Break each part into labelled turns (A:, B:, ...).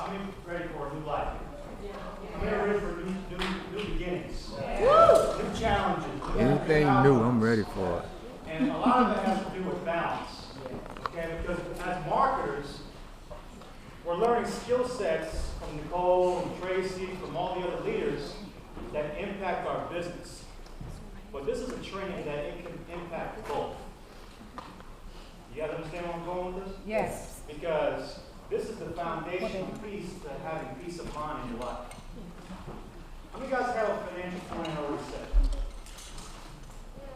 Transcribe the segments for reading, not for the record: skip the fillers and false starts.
A: I'm ready for a new life. I'm ready for new beginnings, new challenges.
B: Anything new, I'm ready for it.
A: And a lot of it has to do with balance. Okay, because as marketers, we're learning skill sets from Nicole and Tracy, from all the other leaders that impact our business. But this is a training that it can impact both. You guys understand where I'm going with this?
C: Yes.
A: Because this is the foundational piece to having peace of mind in your life. How many guys have a financial plan already set?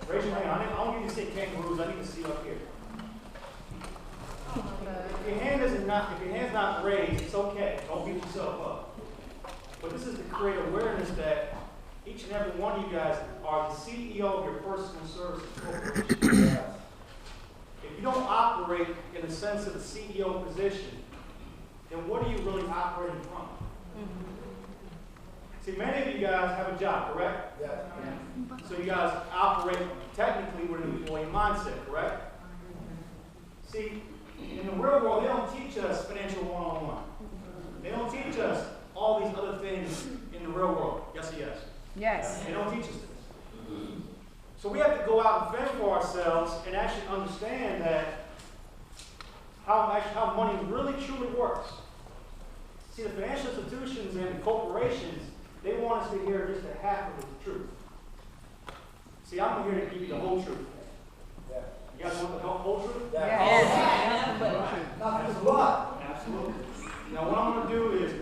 A: Raise your hand. I don't need to say kangaroos. I need to see up here. If your hand's not raised, it's okay. Don't beat yourself up. But this is to create awareness that each and every one of you guys are the CEO of your personal services corporation. If you don't operate in the sense of the CEO position, then what are you really operating from? See, many of you guys have a job, correct?
D: Yes.
A: So you guys operate technically with an employee mindset, correct? See, in the real world, they don't teach us financial one-on-one. They don't teach us all these other things in the real world. Yes or yes?
C: Yes.
A: They don't teach us this. So we have to go out and fend for ourselves and actually understand that how money really truly works. See, the financial institutions and the corporations, they want us to hear just a half of the truth. See, I'm here to give you the whole truth.
D: Yeah.
A: You guys want the whole truth?
C: Yes.
D: Nothing is what?
A: Absolutely. Now, what I'm going to do is,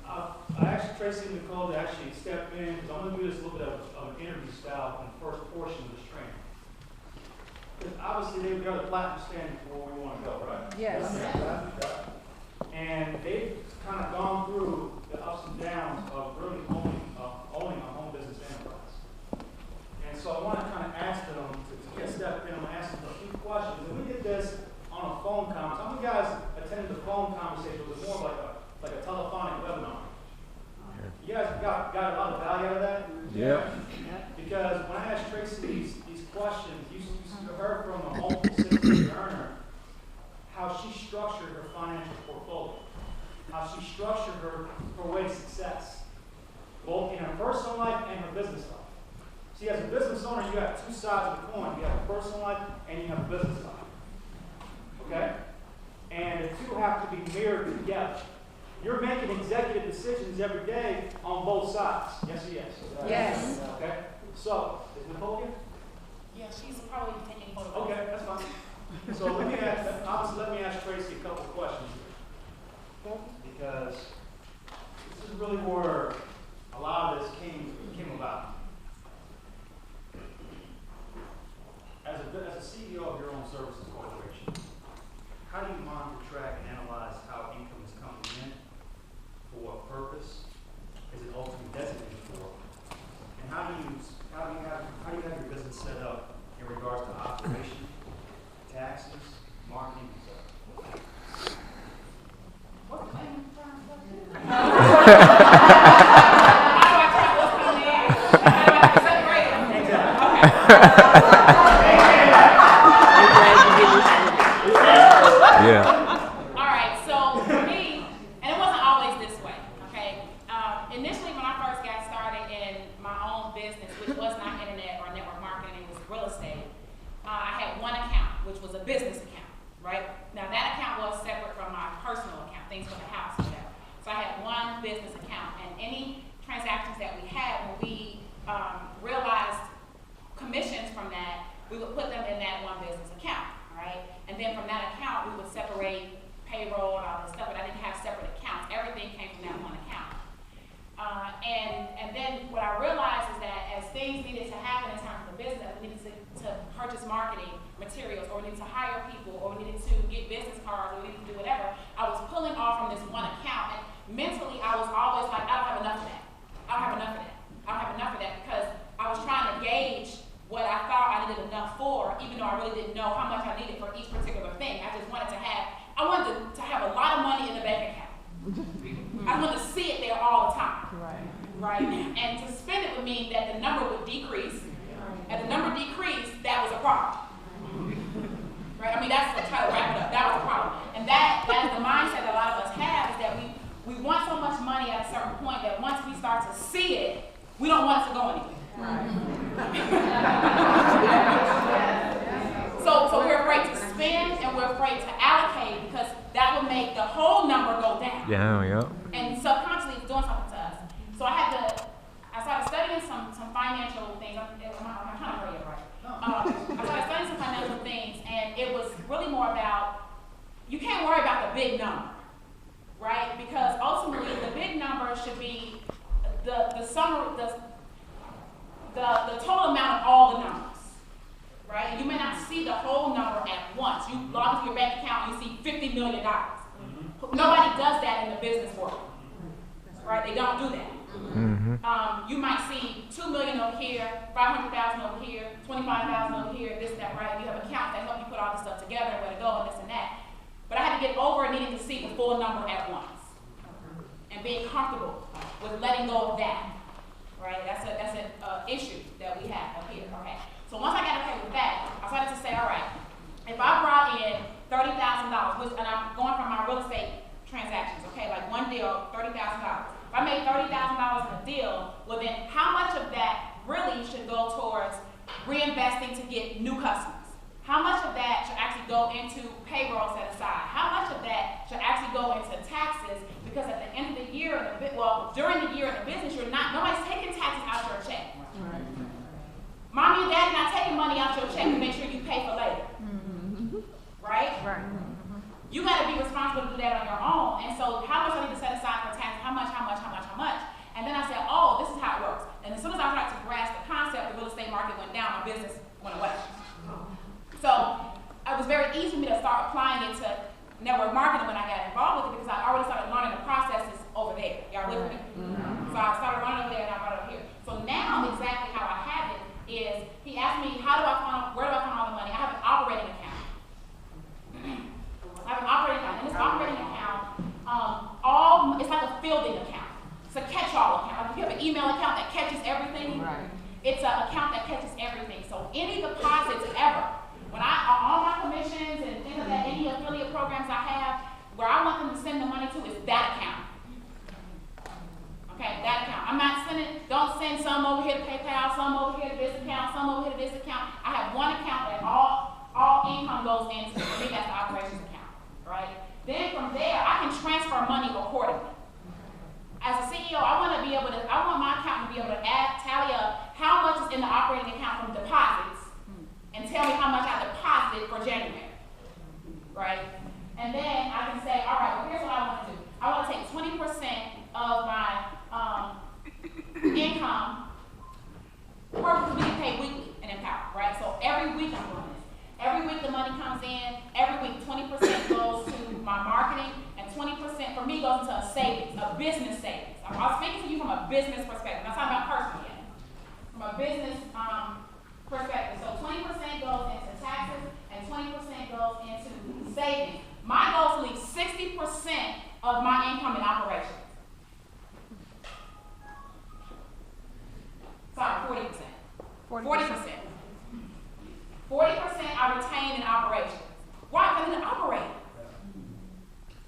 A: I asked Tracy and Nicole to actually step in, because I'm going to do this a little bit of an interview style in the first portion of this training. Because obviously, they've got a platinum standing for where we want to go, right?
C: Yes.
A: And they've kind of gone through the ups and downs of really owning a home business enterprise. And so I want to kind of ask them to get step in and ask them a few questions. And we did this on a phone conference. How many guys attended the phone conversation? It was more like a telephonic webinar. You guys got a lot of value out of that?
B: Yeah.
A: Because when I asked Tracy these questions, you heard from a multiple six-figure earner how she structured her financial portfolio, how she structured her way to success, both in her personal life and her business life. See, as a business owner, you have two sides of the coin. You have a personal life and you have a business life. Okay? And the two have to be mirrored together. You're making executive decisions every day on both sides. Yes or yes?
C: Yes.
A: Okay? So, is Nicole here?
E: Yeah, she's probably taking photos.
A: Okay, that's fine. So let me ask Tracy a couple of questions here. Because this is really where a lot of this came about. As a CEO of your own services corporation, how do you monitor, track, and analyze how income is coming in? For what purpose is it ultimately designated for? And how do you have your business set up in regards to operation, taxes, marketing, and so on?
E: What claim?
B: Yeah.
E: All right, so for me, and it wasn't always this way, okay? Initially, when I first got started in my own business, which was not internet or network marketing, it was real estate, I had one account, which was a business account, right? Now, that account was separate from my personal account, things for the house, whatever. So I had one business account, and any transactions that we had, when we realized commissions from that, we would put them in that one business account, right? And then from that account, we would separate payroll and all this stuff, but I didn't have separate accounts. Everything came from that one account. And then what I realized is that as things needed to happen in terms of the business, we needed to purchase marketing materials, or we needed to hire people, or we needed to get business cards, or we needed to do whatever, I was pulling off from this one account, and mentally I was always like, I don't have enough of that. I don't have enough of that. I don't have enough of that, because I was trying to gauge what I thought I needed enough for, even though I really didn't know how much I needed for each particular thing. I just wanted to have a lot of money in the bank account. I wanted to see it there all the time. Right? And to spend it would mean that the number would decrease. And the number decreased, that was a problem. Right? I mean, that's to try to wrap it up. That was a problem. And that is the mindset that a lot of us have, is that we want so much money at a certain point that once we start to see it, we don't want it to go anywhere. So we're afraid to spend and we're afraid to allocate because that will make the whole number go down.
B: Yeah.
E: And subconsciously it's doing something to us. So I started studying some financial things. I'm trying to hurry up, right? I started studying some financial things, and it was really more about, you can't worry about the big number, right? Because ultimately the big number should be the total amount of all the numbers, right? And you may not see the whole number at once. You log into your bank account and you see $50 million. Nobody does that in the business world, right? They don't do that. You might see $2 million over here, $500,000 over here, $25,000 over here, this and that, right? You have accounts that help you put all this stuff together and where to go and this and that. But I had to get over needing to see the full number at once and being comfortable with letting go of that, right? That's an issue that we have up here, okay? So once I got okay with that, I started to say, all right, if I brought in $30,000, and I'm going from my real estate transactions, okay, like one deal, $30,000. If I made $30,000 in a deal, well then how much of that really should go towards reinvesting to get new customers? How much of that should actually go into payroll set aside? How much of that should actually go into taxes? Because at the end of the year, during the year in the business, nobody's taking taxes out your check. Right. Mommy and daddy not taking money out your check to make sure you pay for later. Right? Right. You got to be responsible to do that on your own. And so how much I need to set aside for taxes? How much? And then I said, oh, this is how it works. And as soon as I started to grasp the concept, the real estate market went down, my business went away. So it was very easy for me to start applying it to network marketing when I got involved with it because I already started learning the processes over there. Y'all with me? So I started running over there and I brought it up here. So now exactly how I have it is he asked me, where do I find all the money? I have an operating account. I have an operating account. And this operating account, it's like a fielding account. It's a catch-all account. Like if you have an email account that catches everything, right. It's an account that catches everything. So any deposits ever, when all my commissions and things like that, any affiliate programs I have, where I want them to send the money to is that account. Okay, that account. I'm not don't send some over here to PayPal, some over here to this account, some over here to this account. I have one account that all income goes into. For me, that's the operations account, right? Then from there, I can transfer money accordingly. As a CEO, I want my account to be able to tally up how much is in the operating account from deposits and tell me how much I deposited for January, right? And then I can say, all right, well, here's what I want to do. I want to take 20% of my income, we get paid weekly in Empower, right? So every week I'm doing this. Every week the money comes in, every week 20% goes to my marketing, and 20% for me goes into a savings, a business savings. I'm speaking to you from a business perspective. I'm not talking about personal yet. From a business perspective. So 20% goes into taxes, and 20% goes into savings. My goal is to leave 60% of my income in operations. Sorry, 40%. 40%. 40% I retain in operations. Why? Because I'm an operator.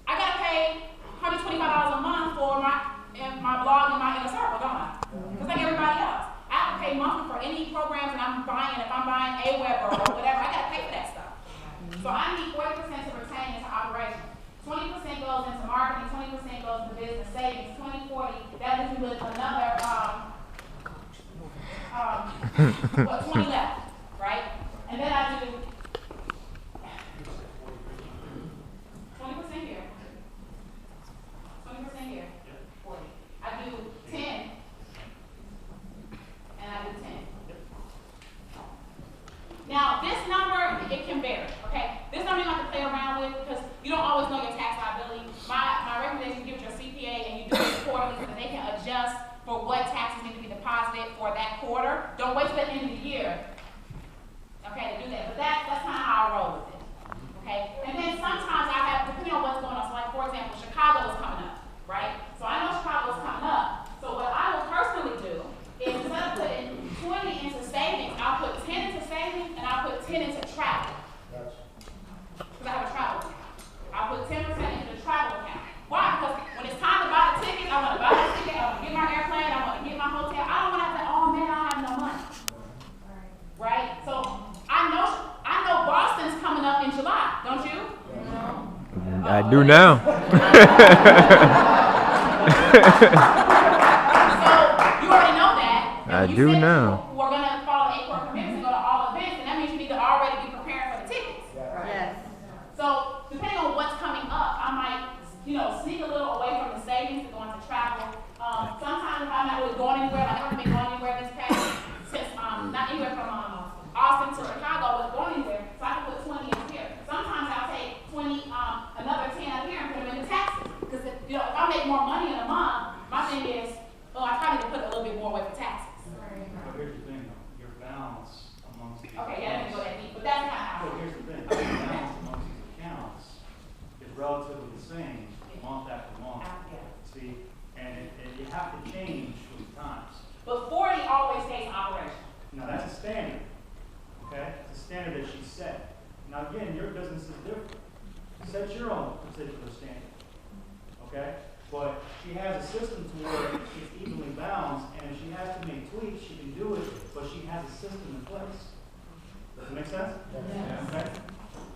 E: I got to pay $125 a month for my blog and my inner circle, don't I? Just like everybody else. I have to pay monthly for any programs that I'm buying. If I'm buying Aweber or whatever, I got to pay for that stuff. So I need 40% to retain into operations. 20% goes into marketing, 20% goes into business savings, 20-40, that leaves me with another 20 left, right? And then I do 20% here, 20% here, 40. I do 10, and I do 10. Now, this number, it can vary, okay? This number you have to play around with because you don't always know your tax liability. My recommendation is you give it your CPA and you do it quarterly so that they can adjust for what taxes need to be deposited for that quarter. Don't wait till the end of the year
B: do now.
E: So you already know that.
B: I
E: You
B: do
E: said
B: now.
E: we're gonna follow 8 core commitments and go to all events, and that means you need to already be preparing for the tickets.
C: Yes.
E: So depending on what's coming up, I might, sneak a little away from the savings to go into travel. Sometimes if I'm not really going anywhere, like I haven't been going anywhere this past, since, not anywhere from, Austin to Chicago, but going anywhere, so I can put 20 in here. Sometimes I'll take 20, another 10 up here and put them in the taxes. Because if I make more money in a month, my thing is, I probably need to put a little bit more away for taxes.
A: But here's the thing, though, your balance amongst these.
E: Okay, yeah, let me go that deep, but that's kind of how.
A: So here's the thing, your balance amongst these accounts is relatively the same month after month.
E: Yeah.
A: See, and you have to change with times.
E: But 40 always stays in operation.
A: Now, that's a standard, okay? It's a standard that she set. Now, again, your business is different. Set your own particular standard, okay? But she has a system to where it's evenly balanced, and if she has to make tweaks, she can do it, but she has a system in place. Does that make sense?
C: Yes.
A: Okay?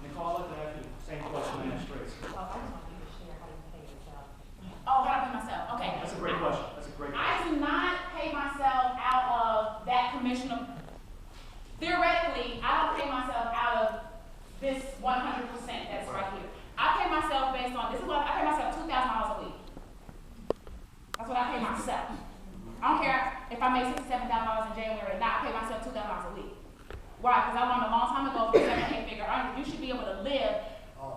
A: Nicole, I'd like to ask you the same question I asked Tracy.
E: Oh, how do I pay myself? Okay.
A: That's a great question. That's a great question.
E: I do not pay myself out of that commission. Theoretically, I don't pay myself out of this 100% that's right here. I pay myself based on, I pay myself $2,000 a week. That's what I pay myself. I don't care if I make $67,000 in January or not, I pay myself $2,000 a week. Why? Because I learned a long time ago from 7 or 8 figure earners, you should be able to live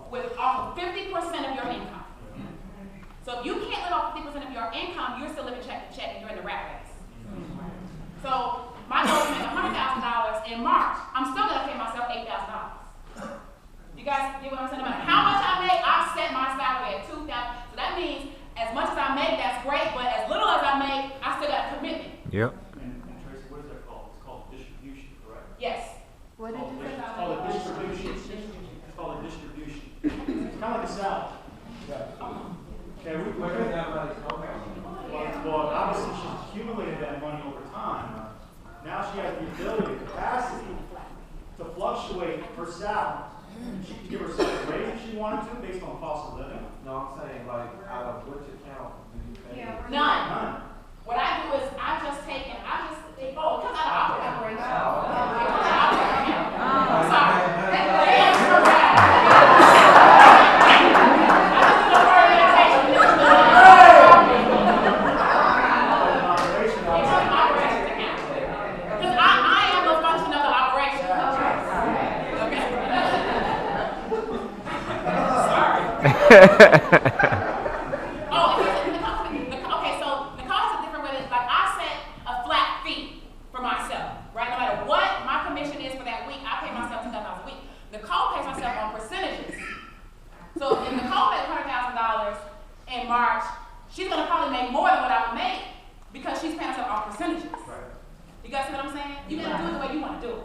E: with off of 50% of your income. So if you can't live off 50% of your income, you're still living check to check and you're in the rat race. So my goal is to make $100,000 in March. I'm still going to pay myself $8,000. You guys get what I'm saying? No matter how much I make, I set my salary at $2,000. So that means as much as I make, that's great, but as little as I make, I still got a commitment.
B: Yep.
A: And Tracy, what is that called? It's called distribution, correct?
E: Yes.
C: What did you say?
A: It's called a distribution. It's called a distribution. It's kind of like a salad. Okay, well, obviously she's accumulated that money over time. Now she has the ability, capacity to fluctuate her salary. She can give herself a raise if she wanted to based on cost of living.
F: No, I'm saying like out of which account do you pay?
E: None.
A: None.
E: What I do is I just take and it comes out of operation. It comes out of operation. I'm sorry. Okay, so the cost is different with it. Like I set a flat fee for myself, right? No matter what my commission is for that week, I pay myself $2,000 a week. Nicole pays herself on percentages. So if Nicole made $100,000 in March, she's gonna probably make more than what I would make because she's paying herself on percentages.
A: Right.
E: You guys see what I'm saying? You gotta do it the way you want to do it.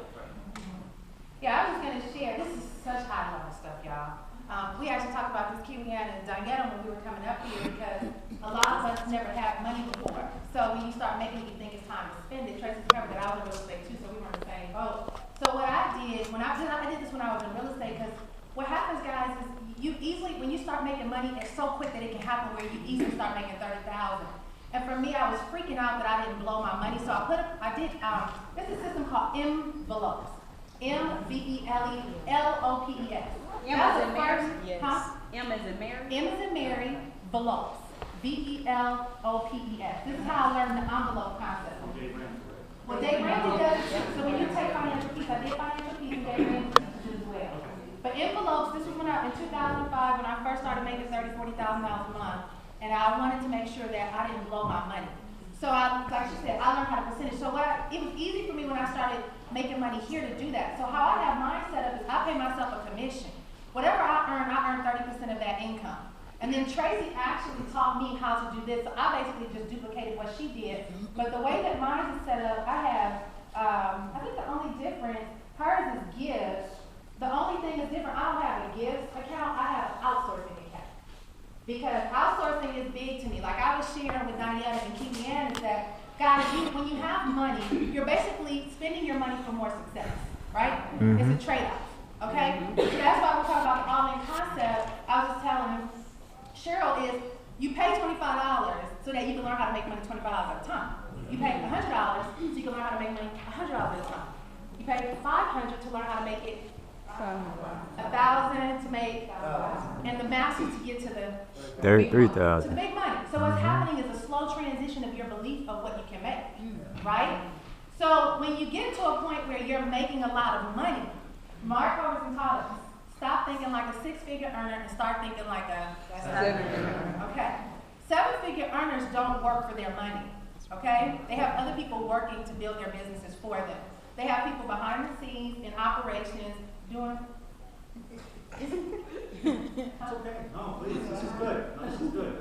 C: Yeah, I was just gonna share, this is such high level stuff, y'all. We actually talked about this, Kiwiana and Diana, when we were coming up here, because a lot of us never had money before. So when you start making it, you think it's time to spend it. Tracy covered that I was in real estate too, so we were in the same boat. So what I did, I did this when I was in real estate, because what happens, guys, is you easily, when you start making money, it's so quick that it can happen where you easily start making $30,000. And for me, I was freaking out that I didn't blow my money, so there's a system called envelopes. M-V-E-L-E-L-O-P-E-S.
G: M as in Mary?
C: Yes. Huh?
G: M as in Mary?
C: M as in Mary, envelopes. V-E-L-O-P-E-S. This is how I learned the envelope concept. Well, Dave Ramsey does it too. So when you take financial peace, I did financial peace and Dave Ramsey teaches it as well. But envelopes, this was when in 2005 when I first started making $30,000, $40,000 a month. And I wanted to make sure that I didn't blow my money. So like she said, I learned how to percentage. So it was easy for me when I started making money here to do that. So how I have mine set up is I pay myself a commission. Whatever I earn 30% of that income. And then Tracy actually taught me how to do this. So I basically just duplicated what she did. But the way that mine is set up, I have, I think the only difference, hers is gifts. The only thing that's different, I don't have a gifts account, I have an outsourcing account. Because outsourcing is big to me. Like I was sharing with Diana and Kiwiana is that, guys, when you have money, you're basically spending your money for more success, right? It's a trade-off, okay? So that's why we're talking about the all-in concept. I was just telling Cheryl is you pay $25 so that you can learn how to make money $25 at a time. You pay $100 so you can learn how to make money $100 at a time. You pay $500 to learn how to make it $1,000 to make, and the master to get to the to
B: 33,000.
C: make money. So what's happening is a slow transition of your belief of what you can make, right? So when you get to a point where you're making a lot of money, Mark Robertson taught us, stop thinking like a six-figure earner and start thinking like a seven-figure earner. Okay. Seven-figure earners don't work for their money. Okay? They have other people working to build their businesses for them. They have people behind the scenes in operations doing.
A: It's okay. No, please, this is good. No, this is good.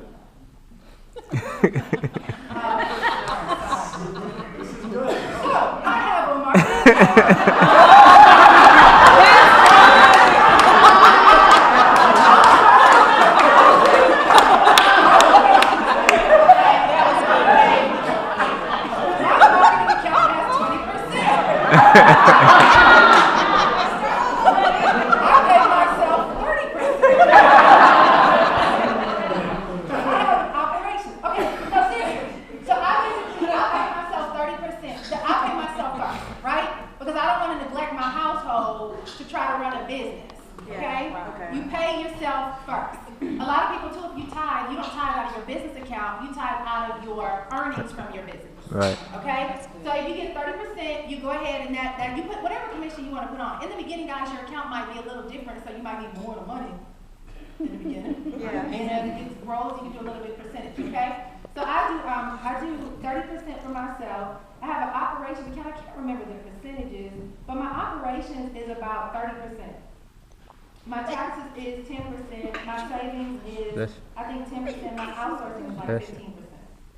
A: This is good.
C: So I have a marketing.
B: Right.
C: Okay? So if you get 30%, you go ahead and that you put whatever commission you want to put on. In the beginning, guys, your account might be a little different, so you might need more money in the beginning.
G: Yeah.
C: And as it grows, you can do a little bit percentage, okay? So I do 30% for myself. I have an operation account. I can't remember the percentages, but my operations is about 30%. My taxes is 10%. My savings is, I think, 10%. My outsourcing is like 15%.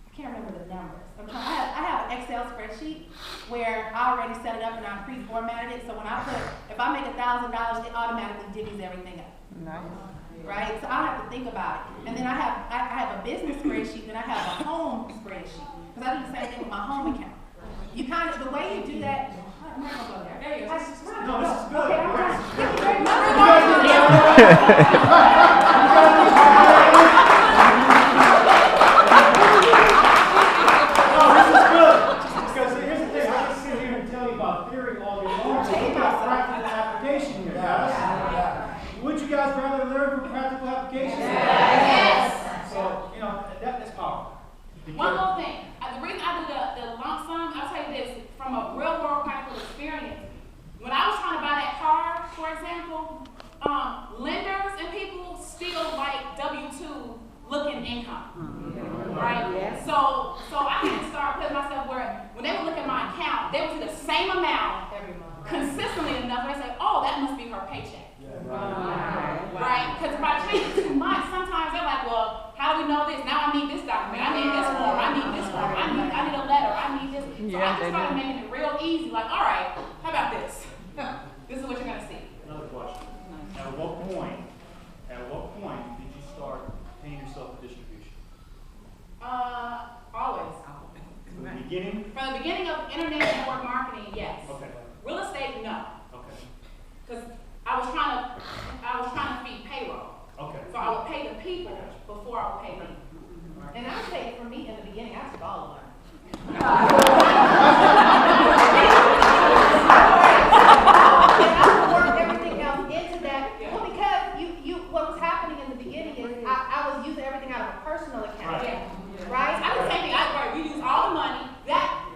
C: I can't remember the numbers. I have an Excel spreadsheet where I already set it up and I pre-formatted it. So when if I make $1,000, it automatically divvies everything up.
G: Nice.
C: Right? So I don't have to think about it. And then I have a business spreadsheet, then I have a home spreadsheet. Because I do the same thing with my home account. You kind of, the way you do that, I'm not going to go there. There you go.
A: No, this is good.
C: Okay, I'm right. Thank you very
A: Would you guys rather learn from practical application?
E: Yes.
A: So, that's powerful.
E: One more thing. The reason I do the lump sum, I'll tell you this, from a real world practical experience. When I was trying to buy that car, for example, lenders and people still like W-2 looking income. Right?
G: Yes.
E: So I had to start putting myself where when they would look at my account, they would see the same amount
C: every month.
E: consistently enough, and they say, oh, that must be her paycheck. Right? Because if I change it too much, sometimes they're like, well, how do we know this? Now I need this document. I need this form. I need this form. I need a letter. I need this. So I just started making it real easy. Like, all right, how about this? This is what you're gonna see.
A: Another question. At what point did you start paying yourself a distribution?
E: Always.
A: From the beginning?
E: From the beginning of internet network marketing, yes.
A: Okay.
E: Real estate, no.
A: Okay.
E: Because I was trying to feed payroll.
A: Okay.
E: So I would pay the people before I would pay them.
C: And I would say for me in the beginning, I took all of them. I worked everything else into that. Well, because what was happening in the beginning is I was using everything out of a personal account. Right?
E: I did the same thing. We used all the money.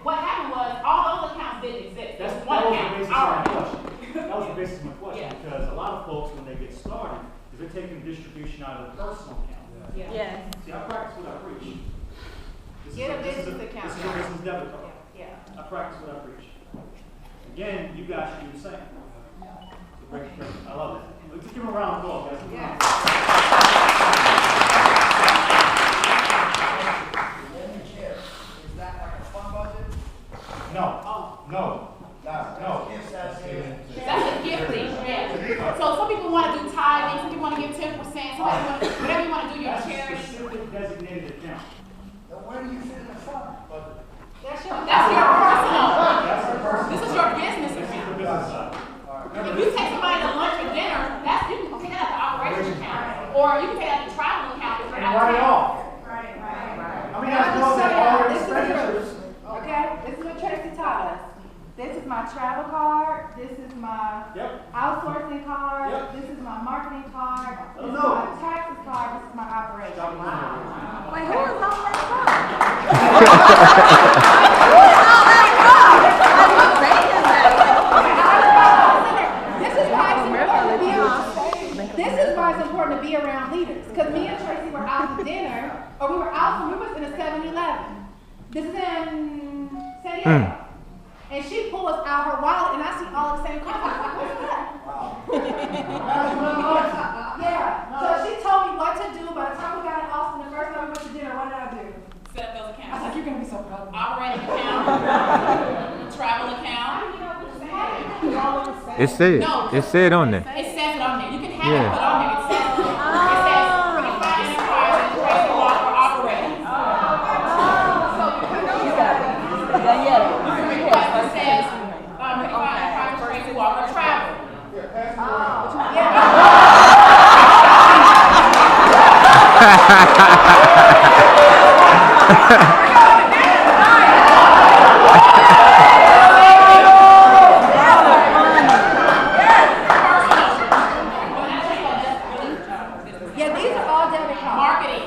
E: What happened was all those accounts didn't exist.
A: That was
E: One
A: the
E: account.
A: basis of my question. That was the basis of my question,
E: Yeah.
A: because a lot of folks, when they get started, they're taking distribution out of the personal account.
G: Yes.
A: See, I practice what I preach.
C: Get a business account.
A: This is a business debit card.
C: Yeah.
A: I practice what I preach. Again, you guys should do the same. Great. I love it. Let's give them a round of applause, guys.
C: Yeah.
D: Is that like a fund budget?
A: No. No. No.
E: That's a gifting, yeah. So some people want to do tithing, some people want to give 10%, whatever you want to do, your
A: That's a
E: charity.
A: specific designated account.
D: Then where do you fit in the fund budget?
C: That's your
E: personal.
A: That's the personal.
E: This is your business
A: This is the
E: account.
A: business side.
E: If you take somebody to lunch or dinner, you can take that at the operation account.
C: my travel card. This is my
A: Yep.
C: outsourcing card.
A: Yep.
C: This is my marketing card. This is
A: No.
C: my taxes card. This is my operation.
A: Stop it.
G: Wait, who is all that from?
C: This is why it's important to be around. This is why it's important to be around leaders. Because me and Tracy were out to dinner, or we were out, we was in a 7-Eleven. This is in San Diego. And she pulls out her wallet, and I see all the same cards. I'm like, what's that? Yeah. So she told me what to do. By the time we got in Austin, the first time we went to dinner, what did I do?
E: Set up those
C: I was
E: accounts.
C: like, you're gonna be so proud of me.
E: Operating account, travel account.
B: It said. It said on there.
E: It says it on there. You can have
B: Yeah.
E: it put on there. It says Unified Enterprises, Tracy Walker operating. It says Unified Enterprises, Tracy Walker travel.
C: Yeah, these are all debit cards.
E: Marketing.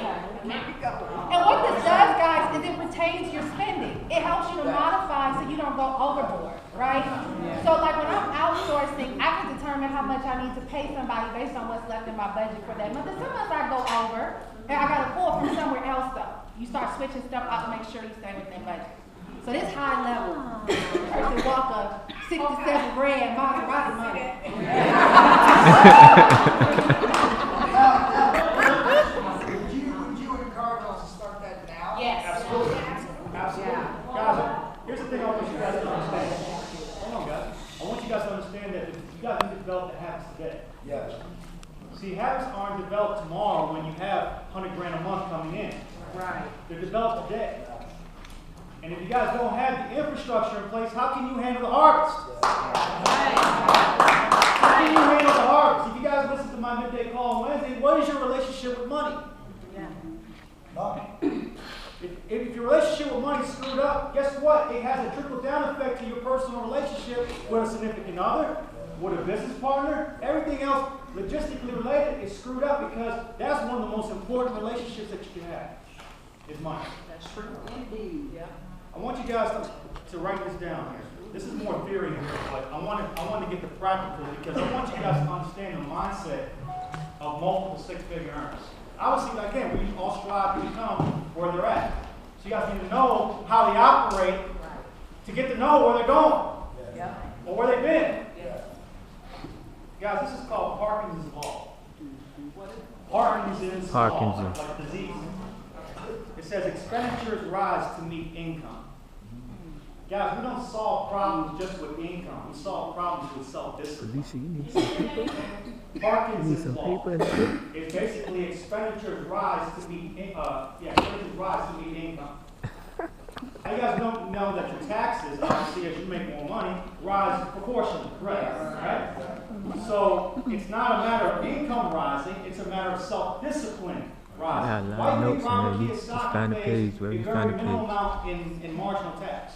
C: And what this does, guys, is it retains your spending. It helps you to modify so you don't go overboard, right? So like when I'm outsourcing, I can determine how much I need to pay somebody based on what's left in my budget for that month. And sometimes I go over, and I gotta pull from somewhere else though. You start switching stuff out to make sure you stay within budget. So this high level, Tracy Walker, 67 grand, Maserati money.
D: Would you encourage us to start that now?
E: Yes.
A: Absolutely. Absolutely. Guys, here's the thing I want you guys to understand. Hold on, guys. I want you guys to understand that you guys need to develop the habits today.
D: Yes.
A: See, habits aren't developed tomorrow when you have 100 grand a month coming in.
G: Right.
A: They're developed today. And if you guys don't have the infrastructure in place, how can you handle the harvest? How can you handle the harvest? If you guys listen to my midday call on Wednesday, what is your relationship with money?
D: Nothing.
A: If your relationship with money is screwed up, guess what? It has a trickle-down effect to your personal relationship with a significant other, with a business partner. Everything else logistically related is screwed up because that's one of the most important relationships that you can have, is money.
G: That's true. Indeed. Yeah.
A: I want you guys to write this down here. This is more theory here, but I want to get the practical because I want you guys to understand the mindset of multiple six-figure earners. Obviously, again, we all strive to become where they're at. So you guys need to know how they operate to get to know where they're going or where they've been. Guys, this is called Parkinson's law. Parkinson's law, like a disease. It says expenditures rise to meet income. Guys, we don't solve problems just with income. We solve problems with self-discipline.
B: Alicia, you need some paper? You need
A: Parkinson's
B: some
A: law.
B: paper and pen?
A: It's basically expenditures rise to meet income. Now you guys don't know that your taxes, obviously, as you make more money, rise proportionally, correct? Right? So it's not a matter of income rising; it's a matter of self-discipline rising.
B: Yeah, a lot
A: Why
B: of
A: do you
B: notes
A: think
B: in there.
A: Robert
B: You
A: Kiyosaki
B: find the
A: pays
B: page, where
A: a
B: you
A: very
B: find the
A: minimal
B: page.
A: amount in marginal tax?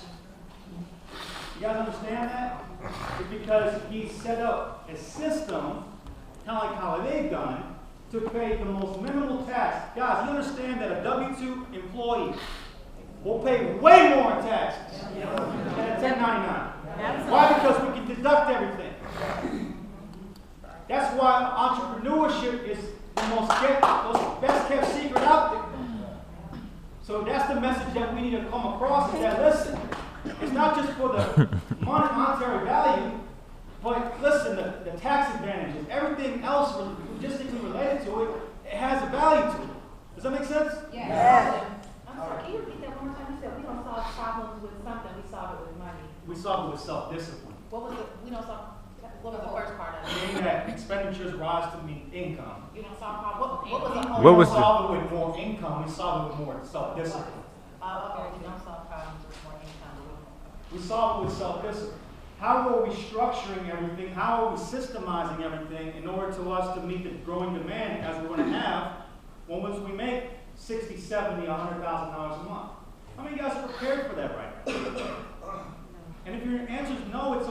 A: You guys understand that? It's because he set up a system, kind of like how they've done, to pay the most minimal tax. Guys, you understand that a W-2 employee will pay way more in taxes than a 1099. Why? Because we can deduct everything. That's why entrepreneurship is the most best kept secret out there. So that's the message that we need to come across is that, listen, it's not just for the monetary value, but listen, the tax advantages, everything else logistically related to it, it has a value to it. Does that make sense?
C: Yeah. I'm sorry, can you repeat that one more time? You said we don't solve problems with something, we solve it with money.
A: We solve it with self-discipline.
C: What was the, we don't solve, what was the first part of it?
A: Meaning that expenditures rise to meet income.
E: You don't solve problems.
C: What was the whole?
B: What
A: We
B: was
A: don't
B: the-
A: solve it with more income, we solve it with more self-discipline.
C: Okay, we don't solve problems with more income.
A: We solve it with self-discipline. How are we structuring everything? How are we systemizing everything in order to us to meet the growing demand as we're going to have once we make $60, $70, $100,000 a month? How many of you guys are prepared for that right now? And if your answer is no, it's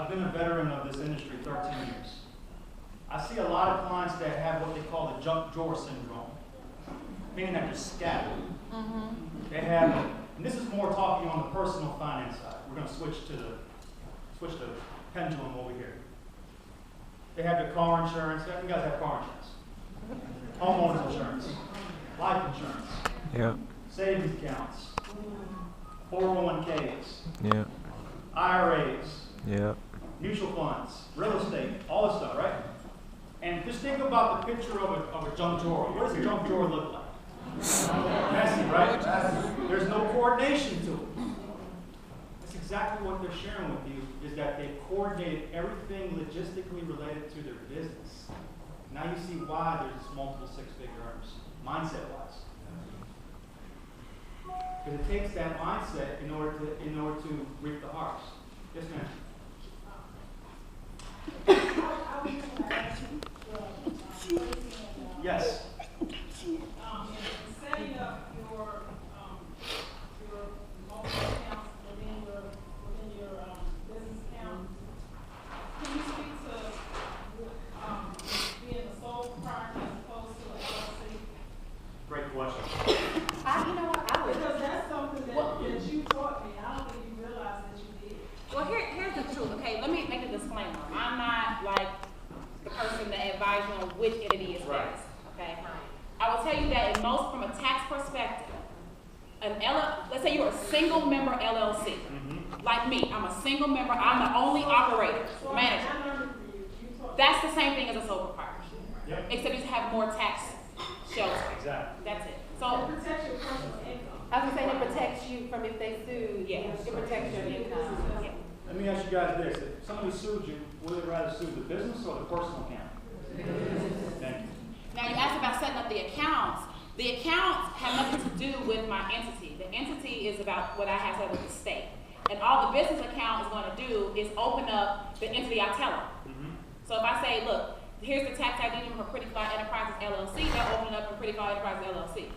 A: I've been a veteran of this industry 13 years. I see a lot of clients that have what they call the junk drawer syndrome, meaning that they're scattered. They have, and this is more talking on the personal finance side. We're going to switch the pendulum over here. They have their car insurance. You guys have car insurance, homeowners insurance, life insurance,
B: Yeah.
A: savings accounts, 401ks,
B: Yeah.
A: IRAs,
B: Yeah.
A: mutual funds, real estate, all this stuff, right? And just think about the picture of a junk drawer. What does a junk drawer look like? Messy, right? There's no coordination to it. That's exactly what they're sharing with you, is that they coordinated everything logistically related to their business. Now you see why there's multiple six-figure earners, mindset-wise. Because it takes that mindset in order to reap the harvest. Yes, ma'am. Yes.
H: Setting up your multiple accounts within your business account, can you speak to being a sole proprietor as opposed to an LLC?
A: Great question.
C: You know what, I would.
H: Because that's something that you taught me. I don't think you realized that you did.
E: Well, here's the truth, okay? Let me make a disclaimer. I'm not like the person that advises you on which entity is
A: Right.
E: best, okay? I will tell you that from a tax perspective, let's say you're a single member LLC, like me. I'm a single member. I'm the only operator, manager.
H: I learned from you. You taught me.
E: That's the same thing as a sole proprietorship,
A: Yep.
E: except you just have more tax shelter.
A: Exactly.
E: That's it.
H: It
E: So,
H: protects your personal income.
C: I was gonna say it protects you from if they sue.
E: Yeah.
C: It protects your income.
E: yeah.
A: Let me ask you guys this. If somebody sued you, would they rather sue the business or the personal account? Thank you.
E: Now you asked about setting up the accounts. The accounts have nothing to do with my entity. The entity is about what I have set up with the state. And all the business account is going to do is open up the entity I tell them. So if I say, look, here's the tax ID number for Pretty Fly Enterprises LLC, they'll open it up in Pretty Fly Enterprises LLC.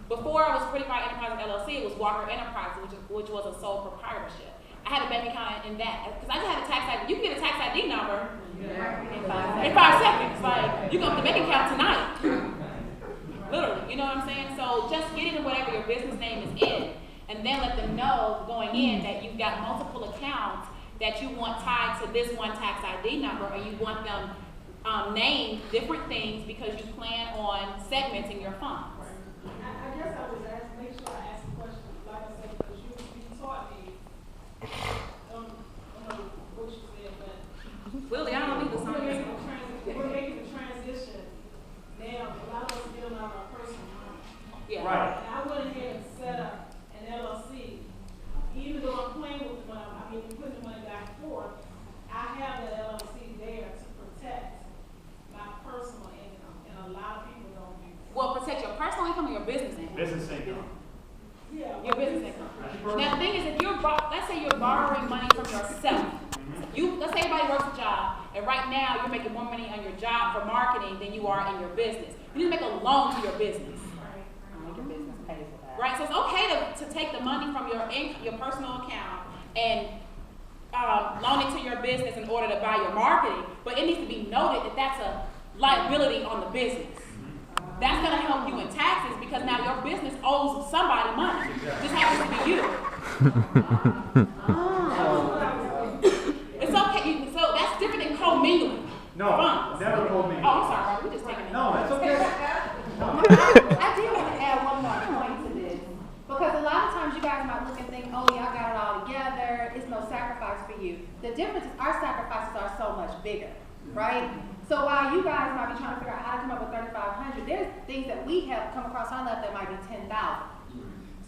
E: Before I was Pretty Fly Enterprises LLC, it was Walker Enterprises, which was a sole proprietorship. I had a bank account in that because I just had a tax ID. You can get a tax ID number in 5 seconds. Like you go to the bank account tonight, literally. You know what I'm saying? So just get into whatever your business name is in, and then let them know going in that you've got multiple accounts that you want tied to this one tax ID number, or you want them named different things because you plan on segmenting your funds.
H: I guess I was asking, make sure I ask the question, like I said, because you taught me, I don't know what you said, but
E: Willie, I don't need the
H: we're making the transition now. A lot of us deal out our personal money.
E: Yeah.
A: Right.
H: And I went ahead and set up an LLC, even though I'm playing with the money, I mean, putting the money back and forth, I have that LLC there to protect my personal income, and a lot of people don't do that.
E: Well, protect your personal income or your business income.
A: Business income.
H: Yeah.
E: Your business income.
A: That's your personal.
E: Now the thing is, if let's say you're borrowing money from yourself. Let's say everybody works a job, and right now you're making more money on your job for marketing than you are in your business. You need to make a loan to your business.
C: Your business pays for that.
E: Right, so it's okay to take the money from your personal account and loan it to your business in order to buy your marketing, but it needs to be noted that that's a liability on the business. That's going to help you in taxes because now your business owes somebody money. Just happens to be you. It's okay, so that's different than co-mingling.
A: No,
E: funds.
A: never told me.
E: Oh, I'm sorry, we just taking it.
A: No, that's okay.
C: I did want to add one more point to this. Because a lot of times you guys might look and think, oh, y'all got it all together. It's no sacrifice for you. The difference is our sacrifices are so much bigger, right? So while you guys might be trying to figure out how to come up with $3,500, there's things that we have come across our lap that might be $10,000.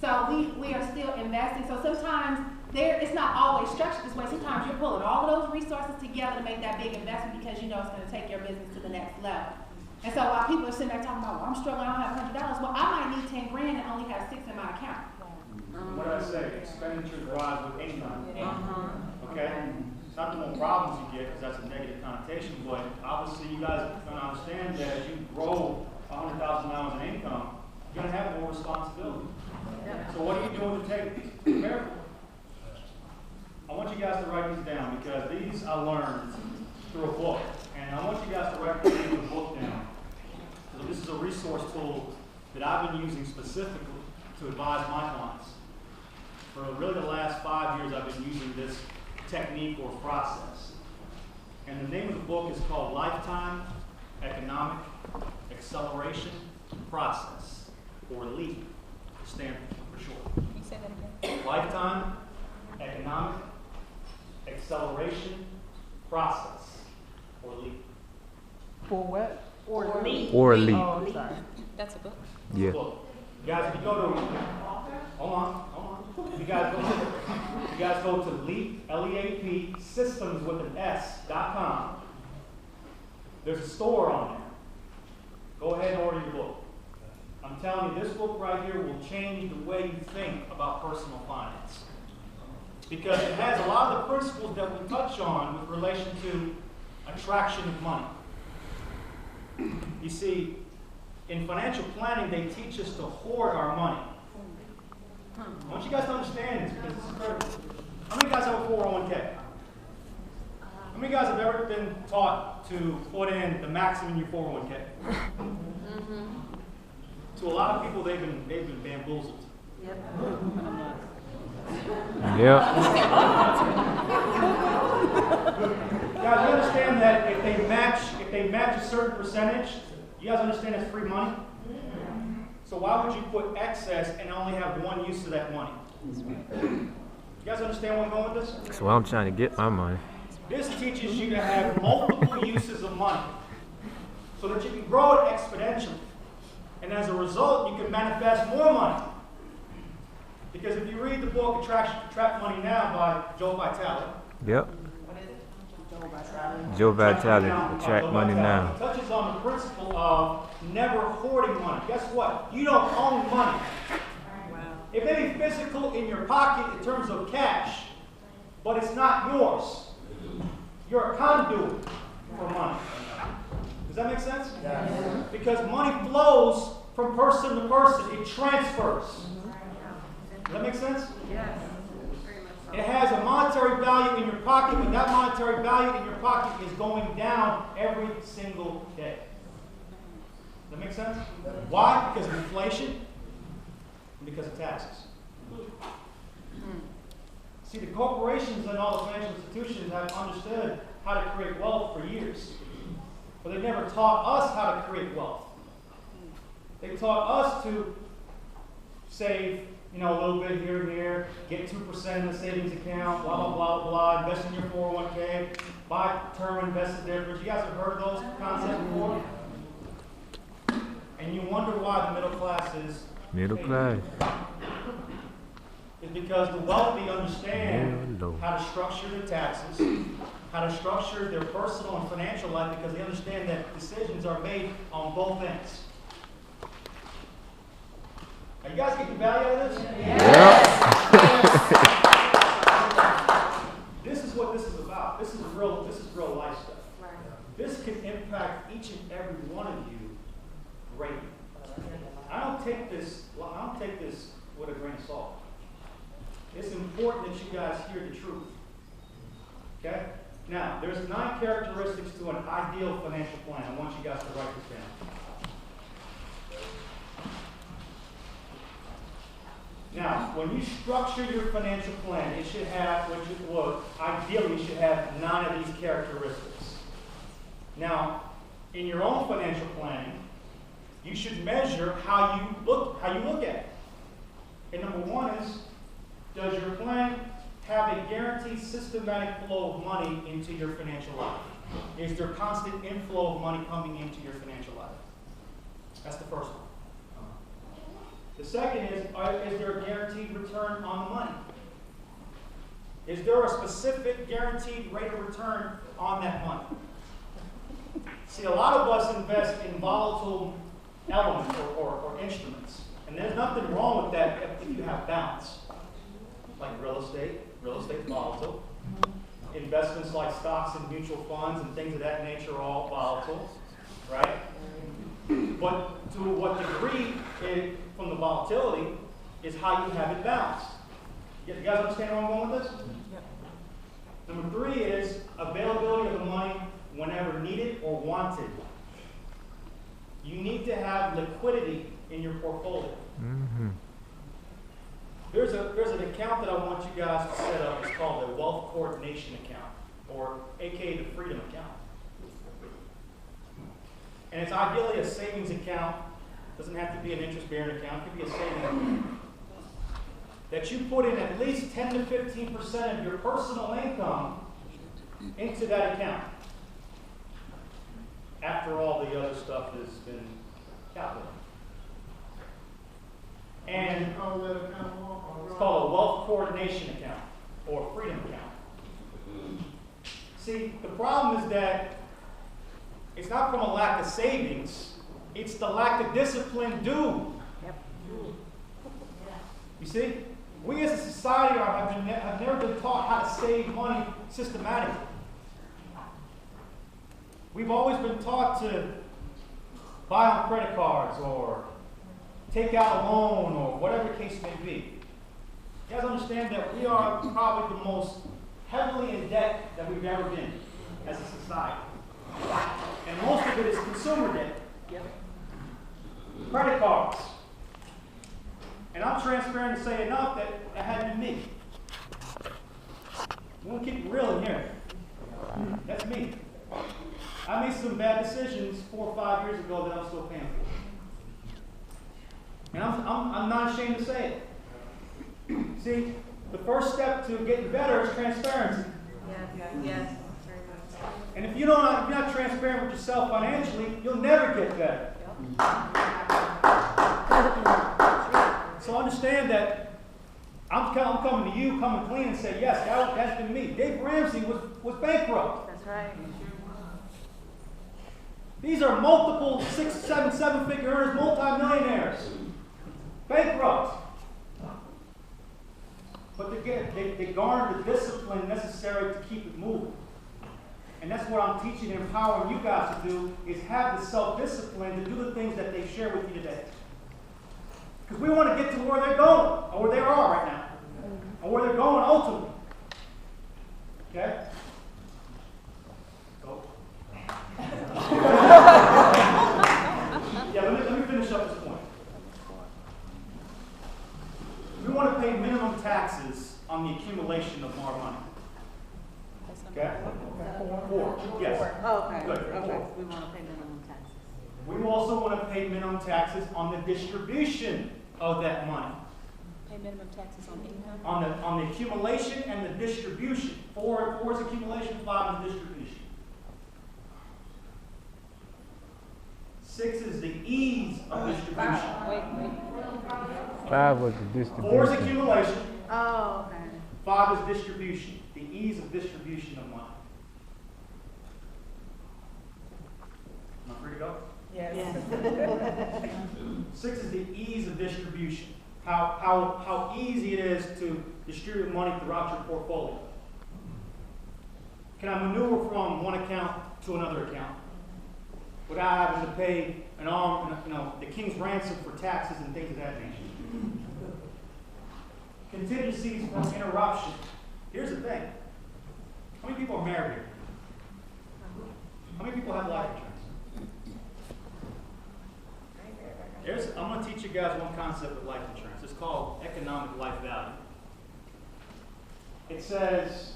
C: So we are still investing. So sometimes it's not always structured this way. Sometimes you're pulling all of those resources together to make that big investment because you know it's going to take your business to the next level. And so while people are sitting there talking about, well, I'm struggling, I don't have $100, well, I might need 10 grand and only have 6 in my account.
A: What did I say? Expenditures rise with income. Okay? It's not the more problems you get because that's a negative connotation, but obviously you guys are going to understand that as you grow $100,000 in income, you're going to have more responsibility. So what are you doing to take care of it? I want you you guys to write these down because these I learned through a book. And I want you guys to write the name of the book down. So this is a resource tool that I've been using specifically to advise my clients. For really the last 5 years, I've been using this technique or process. And the name of the book is called Lifetime Economic Acceleration Process, or LEAP, stand for short.
E: Can you say that again?
A: Lifetime Economic Acceleration Process, or LEAP.
G: For what? Or leave.
B: Or leave.
G: Oh, I'm sorry.
E: That's a book.
B: Yeah.
A: Book. Guys, if you go to, hold on. You guys go to LEAP, L-E-A-P, systems with an S.com. There's a store on there. Go ahead and order your book. I'm telling you, this book right here will change the way you think about personal finance. Because it has a lot of the principles that we touch on with relation to attraction of money. You see, in financial planning, they teach us to hoard our money. I want you guys to understand this because it's critical. How many guys have a 401k? How many guys have ever been taught to put in the maximum in your 401k? To a lot of people, they've been bamboozled.
B: Yep.
A: Guys, you understand that if they match a certain percentage, you guys understand it's free money? So why would you put excess and only have one use of that money? You guys understand where I'm going with this?
B: That's why I'm trying to get my money.
A: This teaches you to have multiple uses of money so that you can grow it exponentially. And as a result, you can manifest more money. Because if you read the book Attract Money Now by Joe Vitale.
B: Yep. Joe Vitale, Attract Money Now.
A: It touches on the principle of never hoarding money. Guess what? You don't own money. It may be physical in your pocket in terms of cash, but it's not yours. You're a conduit for money. Does that make sense? Yes. Because money flows from person to person. It transfers. Does that make sense?
G: Yes.
A: It has a monetary value in your pocket, but that monetary value in your pocket is going down every single day. Does that make sense? Why? Because of inflation and because of taxes. See, the corporations and all the financial institutions have understood how to create wealth for years. But they never taught us how to create wealth. They taught us to save, a little bit here and there, get 2% in the savings account, blah, blah, blah, blah, invest in your 401k, buy term, invest the difference. You guys have heard of those concepts before? And you wonder why the middle class is
B: Middle class.
A: It's because the wealthy understand how to structure their taxes, how to structure their personal and financial life, because they understand that decisions are made on both ends. Are you guys getting value out of this? This is what this is about. This is real life stuff. This can impact each and every one of you greatly. I don't take this with a grain of salt. It's important that you guys hear the truth. Okay? Now, there's 9 characteristics to an ideal financial plan. I want you guys to write this down. Now, when you structure your financial plan, it should have, ideally, should have 9 of these characteristics. Now, in your own financial planning, you should measure how you look at it. And number 1 is, does your plan have a guaranteed systematic flow of money into your financial life? Is there constant inflow of money coming into your financial life? That's the first one. The second is there a guaranteed return on the money? Is there a specific guaranteed rate of return on that money? See, a lot of us invest in volatile elements or instruments. And there's nothing wrong with that if you have balance. Like real estate. Real estate's volatile. Investments like stocks and mutual funds and things of that nature are all volatile. Right? But to what degree from the volatility is how you have it balanced. You guys understand where I'm going with this? Number 3 is availability of the money whenever needed or wanted. You need to have liquidity in your portfolio.
B: Mm-hmm.
A: There's an account that I want you guys to set up. It's called the Wealth Coordination Account, or AKA the Freedom Account. And it's ideally a savings account. Doesn't have to be an interest-bearing account. It could be a savings account. That you put in at least 10 to 15% of your personal income into that account. After all the other stuff has been calculated. And it's called a Wealth Coordination Account, or Freedom Account. See, the problem is that it's not from a lack of savings, it's the lack of discipline due. You see, we as a society have never been taught how to save money systematically. We've always been taught to buy on credit cards or take out a loan or whatever the case may be. You guys understand that we are probably the most heavily in debt that we've ever been as a society. And most of it is consumer debt. Credit cards. And I'm transparent to say enough that it had been me. We want to keep it real in here. That's me. I made some bad decisions 4 or 5 years ago that I'm still paying for. And I'm not ashamed to say it. See, the first step to getting better is transparency.
I: Yes.
A: And if you're not transparent with yourself financially, you'll never get better. So understand that I'm coming to you, coming clean and say, yes, that's been me. Dave Ramsey was bankrupt.
I: That's right.
A: These are multiple 6, 7, 7-figure earners, multimillionaires. Bankrupt. But they garner the discipline necessary to keep it moving. And that's what I'm teaching and empowering you guys to do, is have the self-discipline to do the things that they share with you today. Because we want to get to where they're going, or where they are right now, or where they're going ultimately. Okay? Go. Yeah, let me finish up this point. We want to pay minimum taxes on the accumulation of our money. Okay? 4. Yes.
I: Oh, okay.
A: Good.
I: Okay.
A: 4.
I: We want to pay minimum taxes.
A: We also want to pay minimum taxes on the distribution of that money.
E: Pay minimum taxes on income?
A: On the accumulation and the distribution. 4 is accumulation, 5 is distribution. 6 is the ease of distribution.
E: Wait.
B: 5 was the
A: 4 is
B: distribution.
A: accumulation,
I: Oh, okay.
A: 5 is distribution. The ease of distribution of money. Am I free to go?
I: Yes.
A: 6 is the ease of distribution. How easy it is to distribute money throughout your portfolio. Can I maneuver from one account to another account without having to pay the king's ransom for taxes and things of that nature? Contingencies from interruption. Here's the thing. How many people are married here? How many people have life insurance? I'm going to teach you guys one concept of life insurance. It's called economic life value. It says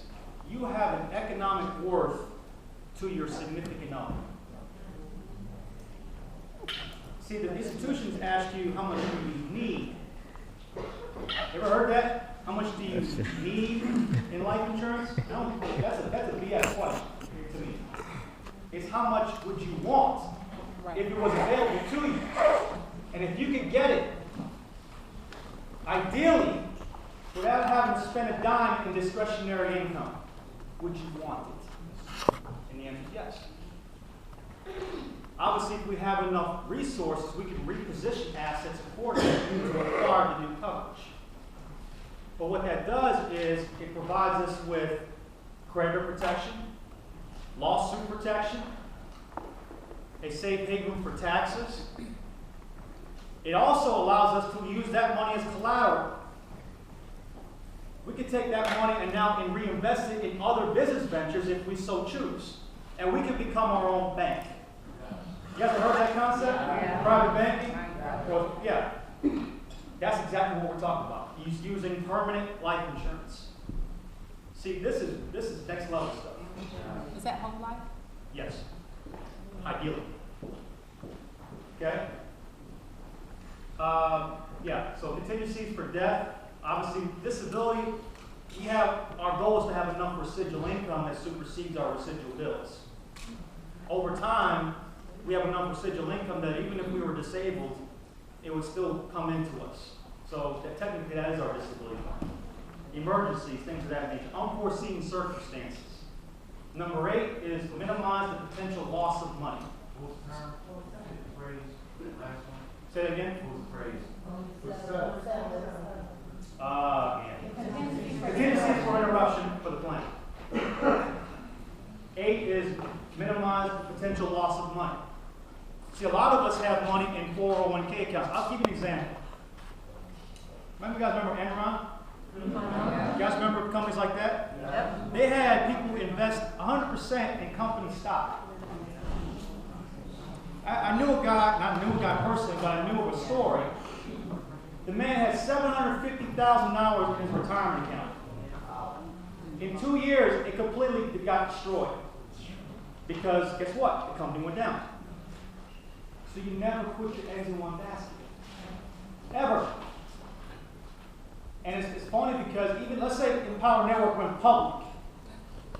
A: you have an economic worth to your significant other. See, the institutions ask you how much do you need. Ever heard that? How much do you need in life insurance? No, that's a BS question to me. It's how much would you want if it was available to you? And if you could get it, ideally, without having to spend a dime in discretionary income, would you want it? And the answer is yes. Obviously, if we have enough resources, we can reposition assets accordingly to acquire the new coverage. But what that does is it provides us with creditor protection, lawsuit protection, a safe haven for taxes. It also allows us to use that money as collateral. We could take that money and reinvest it in other business ventures if we so choose. And we could become our own bank. You guys ever heard that concept?
I: Yeah.
A: Private banking? Well, yeah. That's exactly what we're talking about. He's using permanent life insurance. See, this is next level stuff.
E: Is that whole life?
A: Yes. Ideally. Okay? Yeah, so contingencies for death. Obviously, disability, our goal is to have enough residual income that supersedes our residual bills. Over time, we have enough residual income that even if we were disabled, it would still come into us. So technically that is our disability fund. Emergencies, things of that nature. Unforeseen circumstances. Number 8 is minimize the potential loss of money. Say that again? Contingencies for interruption for the plan. 8 is minimize the potential loss of money. See, a lot of us have money in 401k accounts. I'll give you an example. You guys remember Enron? You guys remember companies like that? Yep. They had people invest 100% in company stock. I knew a guy, not knew a guy personally, but I knew of a story. The man had $750,000 in his retirement account. In 2 years, it completely got destroyed. Because guess what? The company went down. So you never put your eggs in one basket. Ever. And it's funny because even, let's say Empower Network went public,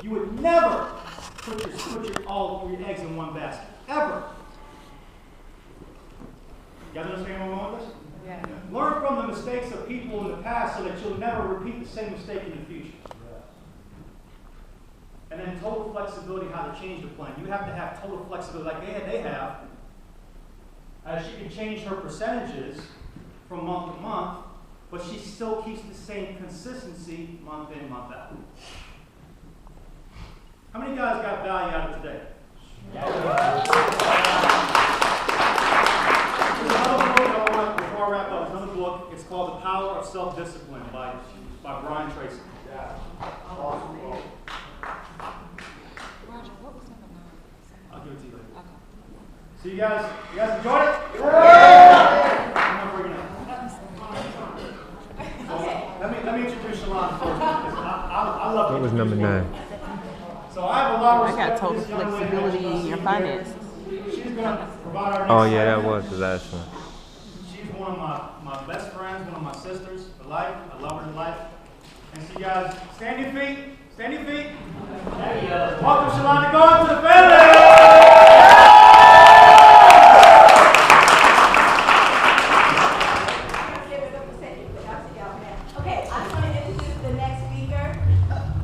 A: you would never put all your eggs in one basket. Ever. You guys understand where I'm going with this?
I: Yeah.
A: Learn from the mistakes of people in the past so that you'll never repeat the same mistake in the future. And then total flexibility, how to change the plan. You have to have total flexibility like they have. She can change her percentages from month to month, but she still keeps the same consistency month in, month out. How many guys got value out of today? There's another book before I wrap up. There's another book. It's called The Power of Self-Discipline by Brian Tracy. I'll give it to you later. Okay. So you guys enjoyed it? Yeah! Let me introduce Shalon first. I love
B: What was number 9?
A: So I have a lot of
G: I got
A: respect for
G: total
A: this young lady.
G: flexibility in your finances.
A: She's going to provide our next
B: Oh yeah, that
A: slide.
B: was the last one.
A: She's one of my best friends, one of my sisters for life. I love her to life. And so you guys, stand your feet. Stand your feet. Welcome Shalon to go into the family.
C: Okay, I just want to introduce the next speaker,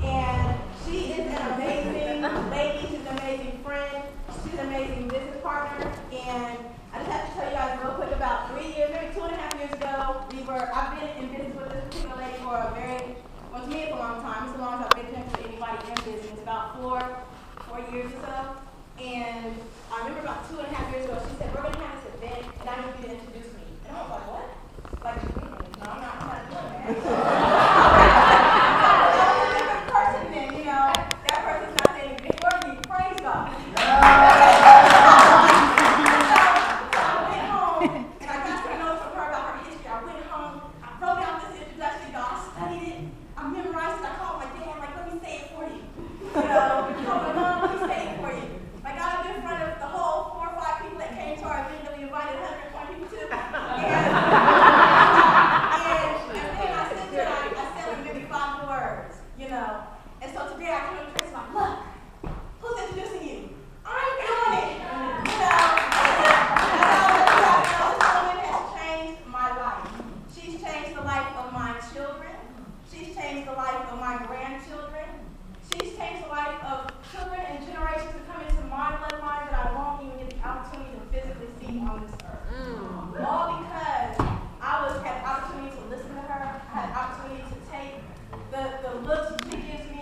C: and she is an amazing lady, she's an amazing friend, she's an amazing business partner, and I just have to tell you guys real quick about 3 years, maybe 2.5 years ago, I've been in business with this particular lady for well, to me it's a long time, it's the longest I've been connected to anybody in business, about four years or so, and I remember about 2.5 years ago, she said, we're going to have this event, and I need you to introduce me, and I was like, what? Like, no, I'm not doing that. I'm a different person then, you know. That person's not saying anything for you. Praise God. So I went home and I got some notes from her about her history. I went home, I wrote down this introduction, y'all. I studied it, I memorized it. I called my dad, like, let me say it for you. You know, I called my mom, let me say it for you. I got up in front of the whole 4 or 5 people that came to our event that we invited 120 people to. And then I said to her, I said like maybe 5 words, you know. And so today I came to Chris like, look, who's introducing you? I'm doing it. You know. This woman has changed my life. She's changed the life of my children. She's changed the life of my grandchildren. She's changed the life of children and generations to come into my bloodline that I won't even get the opportunity to physically see on this earth. All because had the opportunity to listen to her, had the opportunity to take the looks she gives me.